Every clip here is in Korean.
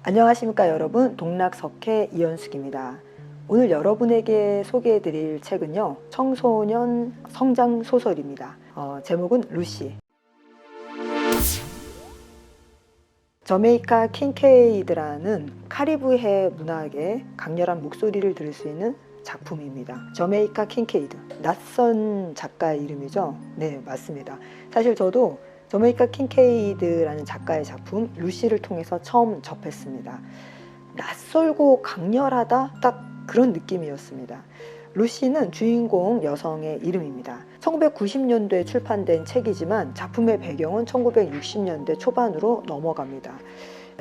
안녕하십니까 여러분, 동락석회 이현숙입니다. 오늘 여러분에게 소개해드릴 책은요, 청소년 성장 소설입니다. 제목은 루시. 저메이카 킨케이드라는 카리브해 문학의 강렬한 목소리를 들을 수 있는 작품입니다. 저메이카 킨케이드, 낯선 작가의 이름이죠? 네, 맞습니다. 사실 저도 저메이카 킨케이드라는 작가의 작품 루시를 통해서 처음 접했습니다. 낯설고 강렬하다, 딱 그런 느낌이었습니다. 루시는 주인공 여성의 이름입니다. 1990년도에 출판된 책이지만 작품의 배경은 1960년대 초반으로 넘어갑니다.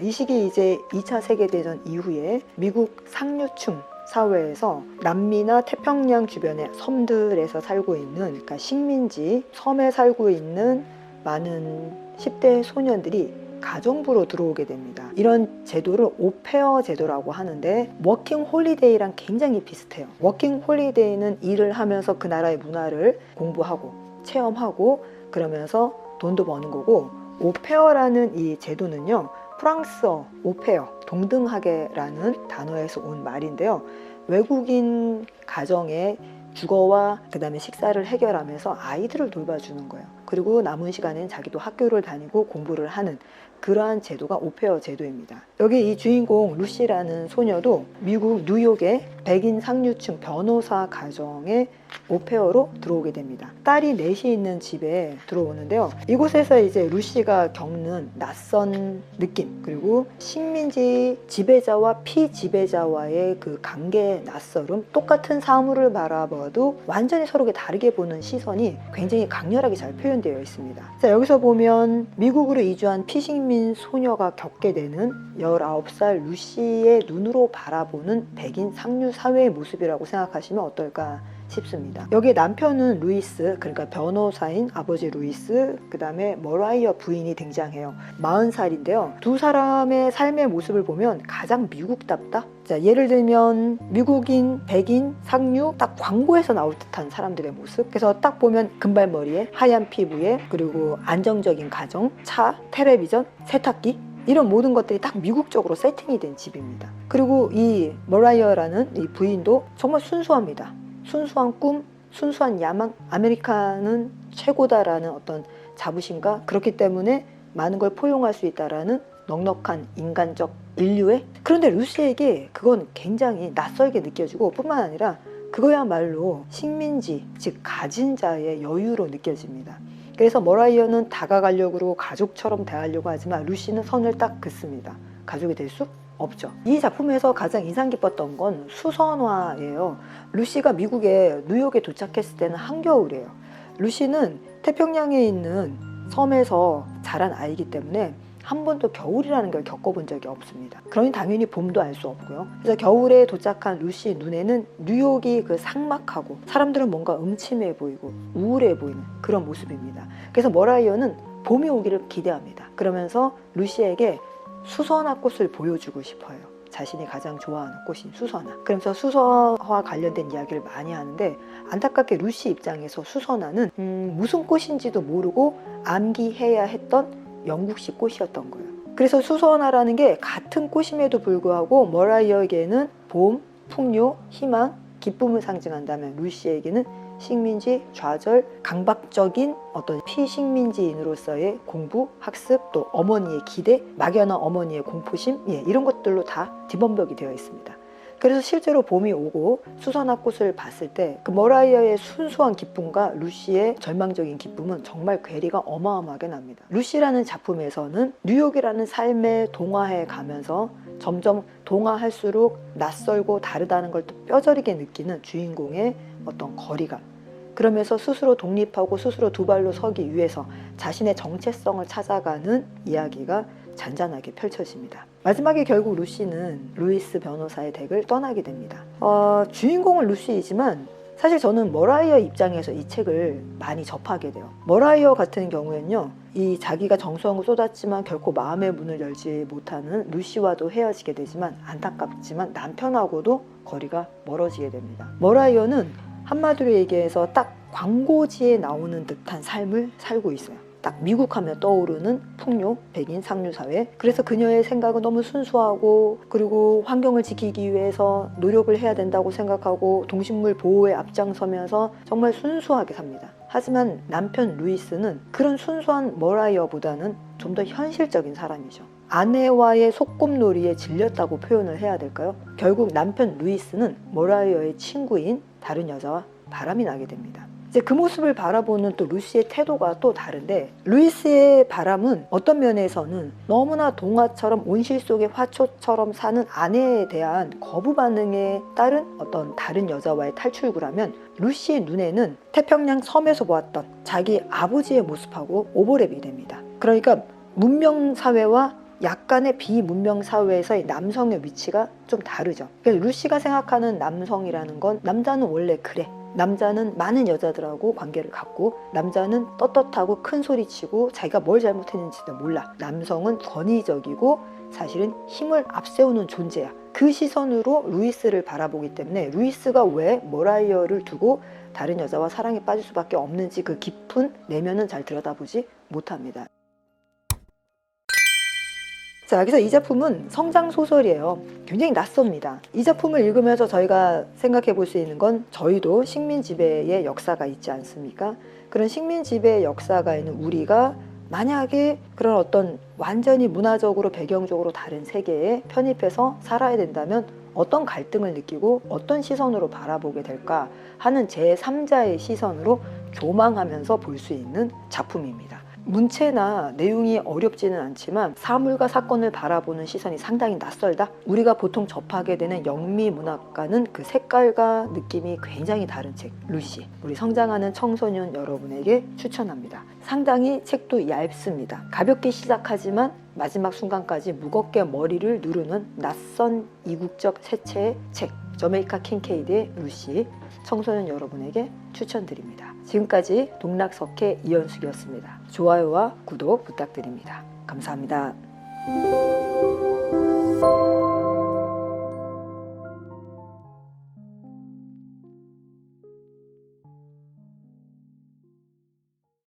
이 시기 이제 2차 세계대전 이후에 미국 상류층 사회에서 남미나 태평양 주변의 섬들에서 살고 있는, 그러니까 식민지 섬에 살고 있는 많은 10대 소년들이 가정부로 들어오게 됩니다. 이런 제도를 오페어 제도라고 하는데 워킹 홀리데이랑 굉장히 비슷해요. 워킹 홀리데이는 일을 하면서 그 나라의 문화를 공부하고 체험하고 그러면서 돈도 버는 거고, 오페어라는 이 제도는요, 프랑스어 오페어, 동등하게라는 단어에서 온 말인데요, 외국인 가정의 주거와 그 다음에 식사를 해결하면서 아이들을 돌봐주는 거예요. 그리고 남은 시간엔 자기도 학교를 다니고 공부를 하는 그러한 제도가 오페어 제도입니다. 여기 이 주인공 루시라는 소녀도 미국 뉴욕의 백인 상류층 변호사 가정의 오페어로 들어오게 됩니다. 딸이 넷이 있는 집에 들어오는데요, 이곳에서 이제 루시가 겪는 낯선 느낌, 그리고 식민지 지배자와 피지배자와의 그 관계의 낯설음, 똑같은 사물을 바라봐도 완전히 서로가 다르게 보는 시선이 굉장히 강렬하게 잘 표현되어 있습니다. 자, 여기서 보면 미국으로 이주한 피식민 소녀가 겪게 되는 19살 루시의 눈으로 바라보는 백인 상류 사회의 모습이라고 생각하시면 어떨까 싶습니다. 여기 남편은 루이스, 그러니까 변호사인 아버지 루이스, 그 다음에 머라이어 부인이 등장해요. 40살인데요. 두 사람의 삶의 모습을 보면 가장 미국답다? 자, 예를 들면 미국인, 백인, 상류, 딱 광고에서 나올 듯한 사람들의 모습. 그래서 딱 보면 금발머리에 하얀 피부에, 그리고 안정적인 가정, 차, 텔레비전, 세탁기, 이런 모든 것들이 딱 미국적으로 세팅이 된 집입니다. 그리고 이 머라이어라는 이 부인도 정말 순수합니다. 순수한 꿈, 순수한 야망, 아메리카는 최고다라는 어떤 자부심과, 그렇기 때문에 많은 걸 포용할 수 있다라는 넉넉한 인간적 인류애. 그런데 루시에게 그건 굉장히 낯설게 느껴지고, 뿐만 아니라 그거야말로 식민지, 즉 가진 자의 여유로 느껴집니다. 그래서 머라이어는 다가가려고 그러고 가족처럼 대하려고 하지만 루시는 선을 딱 긋습니다. 가족이 될 수 없죠. 이 작품에서 가장 인상 깊었던 건 수선화예요. 루시가 미국의 뉴욕에 도착했을 때는 한겨울이에요. 루시는 태평양에 있는 섬에서 자란 아이이기 때문에 한 번도 겨울이라는 걸 겪어본 적이 없습니다. 그러니 당연히 봄도 알 수 없고요. 그래서 겨울에 도착한 루시 눈에는 뉴욕이 그 삭막하고 사람들은 뭔가 음침해 보이고 우울해 보이는 그런 모습입니다. 그래서 머라이어는 봄이 오기를 기대합니다. 그러면서 루시에게 수선화 꽃을 보여주고 싶어요. 자신이 가장 좋아하는 꽃인 수선화. 그러면서 수선화와 관련된 이야기를 많이 하는데, 안타깝게 루시 입장에서 수선화는 무슨 꽃인지도 모르고 암기해야 했던 영국식 꽃이었던 거예요. 그래서 수선화라는 게 같은 꽃임에도 불구하고 머라이어에게는 봄, 풍요, 희망, 기쁨을 상징한다면 루시에게는 식민지, 좌절, 강박적인 어떤 피식민지인으로서의 공부, 학습, 또 어머니의 기대, 막연한 어머니의 공포심, 이런 것들로 다 뒤범벅이 되어 있습니다. 그래서 실제로 봄이 오고 수선화 꽃을 봤을 때 그 머라이어의 순수한 기쁨과 루시의 절망적인 기쁨은 정말 괴리가 어마어마하게 납니다. 루시라는 작품에서는 뉴욕이라는 삶의 동화해 가면서 점점 동화할수록 낯설고 다르다는 걸 또 뼈저리게 느끼는 주인공의 어떤 거리감, 그러면서 스스로 독립하고 스스로 두 발로 서기 위해서 자신의 정체성을 찾아가는 이야기가 잔잔하게 펼쳐집니다. 마지막에 결국 루시는 루이스 변호사의 댁을 떠나게 됩니다. 주인공은 루시이지만 사실 저는 머라이어 입장에서 이 책을 많이 접하게 돼요. 머라이어 같은 경우에는요, 이 자기가 정성을 쏟았지만 결코 마음의 문을 열지 못하는 루시와도 헤어지게 되지만, 안타깝지만 남편하고도 거리가 멀어지게 됩니다. 머라이어는 한마디로 얘기해서 딱 광고지에 나오는 듯한 삶을 살고 있어요. 딱 미국하면 떠오르는 풍요, 백인 상류 사회. 그래서 그녀의 생각은 너무 순수하고 그리고 환경을 지키기 위해서 노력을 해야 된다고 생각하고 동식물 보호에 앞장서면서 정말 순수하게 삽니다. 하지만 남편 루이스는 그런 순수한 머라이어보다는 좀 더 현실적인 사람이죠. 아내와의 소꿉놀이에 질렸다고 표현을 해야 될까요? 결국 남편 루이스는 머라이어의 친구인 다른 여자와 바람이 나게 됩니다. 이제 그 모습을 바라보는 또 루시의 태도가 또 다른데, 루이스의 바람은 어떤 면에서는 너무나 동화처럼 온실 속의 화초처럼 사는 아내에 대한 거부 반응에 따른 어떤 다른 여자와의 탈출구라면, 루시의 눈에는 태평양 섬에서 보았던 자기 아버지의 모습하고 오버랩이 됩니다. 그러니까 문명 사회와 약간의 비문명 사회에서의 남성의 위치가 좀 다르죠. 그러니까 루시가 생각하는 남성이라는 건, 남자는 원래 그래, 남자는 많은 여자들하고 관계를 갖고, 남자는 떳떳하고 큰 소리치고 자기가 뭘 잘못했는지도 몰라, 남성은 권위적이고 사실은 힘을 앞세우는 존재야, 그 시선으로 루이스를 바라보기 때문에 루이스가 왜 머라이어를 두고 다른 여자와 사랑에 빠질 수밖에 없는지 그 깊은 내면은 잘 들여다보지 못합니다. 자, 그래서 이 작품은 성장 소설이에요. 굉장히 낯섭니다. 이 작품을 읽으면서 저희가 생각해 볼 수 있는 건, 저희도 식민 지배의 역사가 있지 않습니까? 그런 식민 지배의 역사가 있는 우리가 만약에 그런 어떤 완전히 문화적으로 배경적으로 다른 세계에 편입해서 살아야 된다면 어떤 갈등을 느끼고 어떤 시선으로 바라보게 될까 하는 제3자의 시선으로 조망하면서 볼 수 있는 작품입니다. 문체나 내용이 어렵지는 않지만 사물과 사건을 바라보는 시선이 상당히 낯설다? 우리가 보통 접하게 되는 영미 문학과는 그 색깔과 느낌이 굉장히 다른 책, 루시. 우리 성장하는 청소년 여러분에게 추천합니다. 상당히 책도 얇습니다. 가볍게 시작하지만 마지막 순간까지 무겁게 머리를 누르는 낯선 이국적 세체의 책, 저메이카 킨케이드의 루시, 청소년 여러분에게 추천드립니다. 지금까지 동락석회 이현숙이었습니다. 좋아요와 구독 부탁드립니다. 감사합니다.